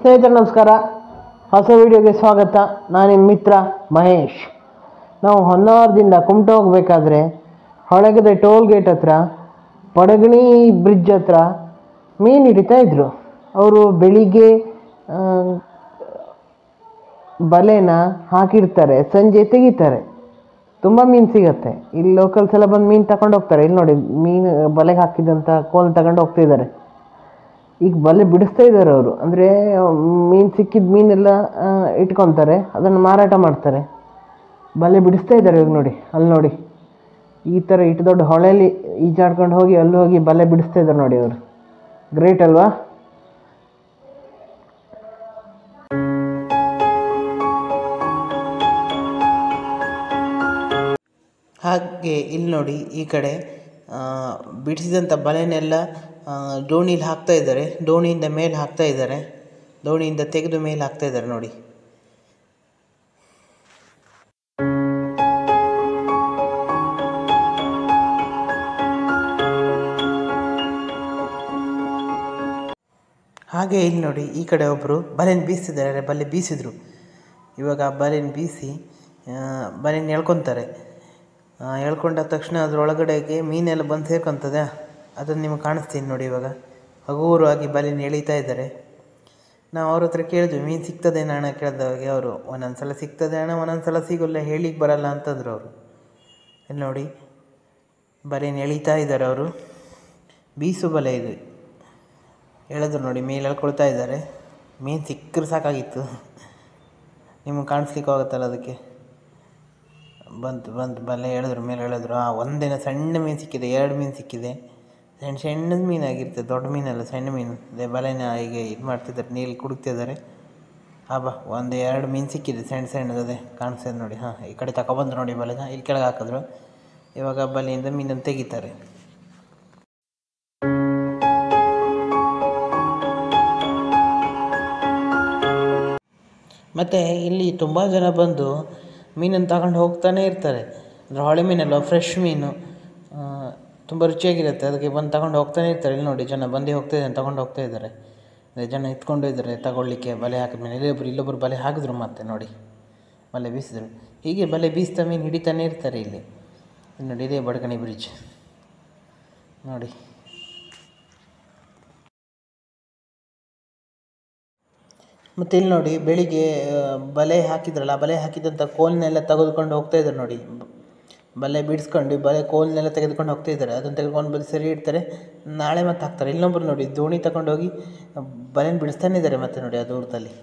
ಸ್ನೇಹಿತರೆ ನಮಸ್ಕಾರ, ಹೊಸ ವಿಡಿಯೋಗೆ ಸ್ವಾಗತ. ನಾನು ನಿಮ್ಮ ಮಿತ್ರ ಮಹೇಶ್. ನಾವು ಹೊನ್ನಾವರದಿಂದ ಕುಮಟಾ ಹೋಗಬೇಕಾದ್ರೆ ಹೊಳಗಡೆ ಟೋಲ್ ಗೇಟ್ ಹತ್ರ ಪಡಗಣಿ ಬ್ರಿಡ್ಜ್ ಹತ್ರ ಮೀನು ಹಿಡಿತಾಯಿದ್ರು. ಅವರು ಬೆಳಿಗ್ಗೆ ಬಲೆನ ಹಾಕಿರ್ತಾರೆ, ಸಂಜೆ ತೆಗಿತಾರೆ. ತುಂಬ ಮೀನು ಸಿಗುತ್ತೆ. ಇಲ್ಲಿ ಲೋಕಲ್ಸ್ ಎಲ್ಲ ಬಂದು ಮೀನು ತಗೊಂಡು ಹೋಗ್ತಾರೆ. ಇಲ್ಲಿ ನೋಡಿ, ಮೀನು ಬಲೆಗೆ ಹಾಕಿದಂಥ ಕೋಲ್ ತಗೊಂಡು ಹೋಗ್ತಿದ್ದಾರೆ. ಈಗ ಬಲೆ ಬಿಡಿಸ್ತಾ ಇದ್ದಾರೆ ಅವರು. ಅಂದರೆ ಮೀನು ಸಿಕ್ಕಿದ ಮೀನೆಲ್ಲ ಇಟ್ಕೊತಾರೆ, ಅದನ್ನು ಮಾರಾಟ ಮಾಡ್ತಾರೆ. ಬಲೆ ಬಿಡಿಸ್ತಾ ಇದ್ದಾರೆ ಇವಾಗ ನೋಡಿ, ಅಲ್ಲಿ ನೋಡಿ, ಈ ಥರ ಇಟ್ಟು ದೊಡ್ಡ ಹೊಳೆಯಲ್ಲಿ ಈಜಾಡ್ಕೊಂಡು ಹೋಗಿ ಅಲ್ಲಿ ಹೋಗಿ ಬಲೆ ಬಿಡಿಸ್ತಾ ಇದ್ದಾರೆ ನೋಡಿ ಅವರು. ಗ್ರೇಟ್ ಅಲ್ವಾ? ಹಾಗೆ ಇಲ್ಲಿ ನೋಡಿ, ಈ ಕಡೆ ಬಿಡಿಸಿದಂಥ ಬಲೆನೆಲ್ಲ ದೋಣಿಲಿ ಹಾಕ್ತಾ ಇದ್ದಾರೆ. ದೋಣಿಯಿಂದ ಮೇಲೆ ಹಾಕ್ತಾ ಇದ್ದಾರೆ, ದೋಣಿಯಿಂದ ತೆಗೆದು ಮೇಲೆ ಹಾಕ್ತಾ ಇದ್ದಾರೆ ನೋಡಿ. ಹಾಗೆ ಇಲ್ಲಿ ನೋಡಿ, ಈ ಕಡೆ ಒಬ್ಬರು ಬಲೆನ ಬೀಸ್ತಿದ್ದಾರೆ. ಬಲೆ ಬೀಸಿದ್ರು. ಇವಾಗ ಬಲೆನ ಬೀಸಿ ಬಲೆನ ಎಳ್ಕೊತಾರೆ. ಎಳ್ಕೊಂಡ ತಕ್ಷಣ ಅದರೊಳಗಡೆಗೆ ಮೀನೆಲ್ಲ ಬಂದು ಸೇರ್ಕೊತದೆ. ಅದನ್ನು ನಿಮಗೆ ಕಾಣಿಸ್ತೀನಿ ನೋಡಿ. ಇವಾಗ ಹಗುರವಾಗಿ ಬಲೆನ ಎಳೀತಾ ಇದ್ದಾರೆ. ನಾವು ಅವ್ರ ಹತ್ರ ಕೇಳಿದ್ವಿ, ಮೀನು ಸಿಗ್ತದೆ ಅಣ್ಣ ಕೇಳಿದವಾಗ ಅವರು, ಒಂದೊಂದು ಸಲ ಸಿಗ್ತದೆ ಅಣ್ಣ, ಒಂದೊಂದು ಸಲ ಸಿಗೋಲ್ಲ, ಹೇಳಿಕ್ಕೆ ಬರಲ್ಲ ಅಂತಂದರು ಅವರು. ಇಲ್ಲಿ ನೋಡಿ, ಬಲೆನ ಎಳೀತಾ ಇದ್ದಾರೆ ಅವರು. ಬೀಸು ಬಲೆ ಇದು. ಎಳೆದ್ರು ನೋಡಿ, ಮೇಲೆ ಎಳ್ಕೊಳ್ತಾ ಇದ್ದಾರೆ. ಮೀನು ಸಿಕ್ಕರೆ ಸಾಕಾಗಿತ್ತು. ನಿಮಗೆ ಕಾಣಿಸ್ಲಿಕ್ಕೆ ಹೋಗುತ್ತಲ್ಲ, ಅದಕ್ಕೆ ಬಂತು ಬಲೆ ಎಳೆದ್ರು, ಮೇಲೆ ಎಳೆದ್ರು. ಒಂದಿನ ಸಣ್ಣ ಮೀನು ಸಿಕ್ಕಿದೆ, 2 ಮೀನು ಸಿಕ್ಕಿದೆ. ಸಣ್ಣದ ಮೀನಾಗಿರ್ತದೆ, ದೊಡ್ಡ ಮೀನಲ್ಲ, ಸಣ್ಣ ಮೀನು. ಅದೇ ಬಲೆನ ಈಗ ಇದು ಮಾಡ್ತಿದ್ದಾರೆ, ನೀರಲ್ಲಿ ಕುಡುಕ್ತಿದ್ದಾರೆ. ಬಾ 1-2 ಮೀನು ಸಿಕ್ಕಿದೆ, ಸಣ್ಣದು. ಅದೇ ಕಾಣಿಸ್ತದೆ ನೋಡಿ. ಈ ಕಡೆ ತಗೊಬಂದ್ರು ನೋಡಿ ಬಲೆನ, ಇಲ್ಲಿ ಕೆಳಗೆ ಹಾಕಿದ್ರು. ಇವಾಗ ಬಲೆಯಿಂದ ಮೀನನ್ನು ತೆಗಿತಾರೆ. ಮತ್ತು ಇಲ್ಲಿ ತುಂಬ ಜನ ಬಂದು ಮೀನನ್ನು ತಗೊಂಡು ಹೋಗ್ತಾನೆ ಇರ್ತಾರೆ. ಅಂದರೆ ಹೊಳೆ ಮೀನಲ್ಲ, ಫ್ರೆಶ್ ಮೀನು, ತುಂಬ ರುಚಿಯಾಗಿರುತ್ತೆ. ಅದಕ್ಕೆ ಬಂದು ತಗೊಂಡು ಹೋಗ್ತಾನೆ ಇರ್ತಾರೆ. ಇಲ್ಲಿ ನೋಡಿ, ಜನ ಬಂದು ಹೋಗ್ತಾಯಿದ್ದಾರೆ, ತಗೊಂಡು ಹೋಗ್ತಾ ಇದ್ದಾರೆ. ಜನ ಇಟ್ಕೊಂಡು ಇದ್ದಾರೆ ತಗೊಳ್ಳಿಕ್ಕೆ. ಬಲೆ ಹಾಕಿದ ಮೇಲೆ ಇಲ್ಲೊಬ್ಬರು ಬಲೆ ಹಾಕಿದ್ರು, ಮತ್ತೆ ನೋಡಿ ಬಲೆ ಬೀಸಿದ್ರು. ಹೀಗೆ ಬಲೆ ಬೀಸ್ತಾ ಮೀನು ಹಿಡಿತಾನೆ ಇರ್ತಾರೆ ಇಲ್ಲಿ ನೋಡಿ. ಇದೇ ಬಡಗಣಿ ಬ್ರಿಡ್ಜ್ ನೋಡಿ. ಮತ್ತು ಇಲ್ಲಿ ನೋಡಿ, ಬೆಳಿಗ್ಗೆ ಬಲೆ ಹಾಕಿದ್ರಲ್ಲ, ಬಲೆ ಹಾಕಿದಂಥ ಕೋಲ್ನೆಲ್ಲ ತೆಗೆದುಕೊಂಡು ಹೋಗ್ತಾಯಿದ್ದಾರೆ ನೋಡಿ. ಬಲೆ ಬಿಡಿಸ್ಕೊಂಡು ಬಲೆ ಕೋಲ್ನೆಲ್ಲ ತೆಗೆದುಕೊಂಡು ಹೋಗ್ತಾಯಿದ್ದಾರೆ. ಅದನ್ನು ತೆಗೆದುಕೊಂಡು ಬಂದು ಸರಿ ಇಡ್ತಾರೆ, ನಾಳೆ ಮತ್ತೆ ಹಾಕ್ತಾರೆ. ಇಲ್ಲೊಬ್ಬರು ನೋಡಿ, ದೋಣಿ ತಗೊಂಡೋಗಿ ಬಲೆನ ಬಿಡಿಸ್ತಾನೆ ಇದ್ದಾರೆ ಮತ್ತೆ ನೋಡಿ, ಆ ದೂರದಲ್ಲಿ.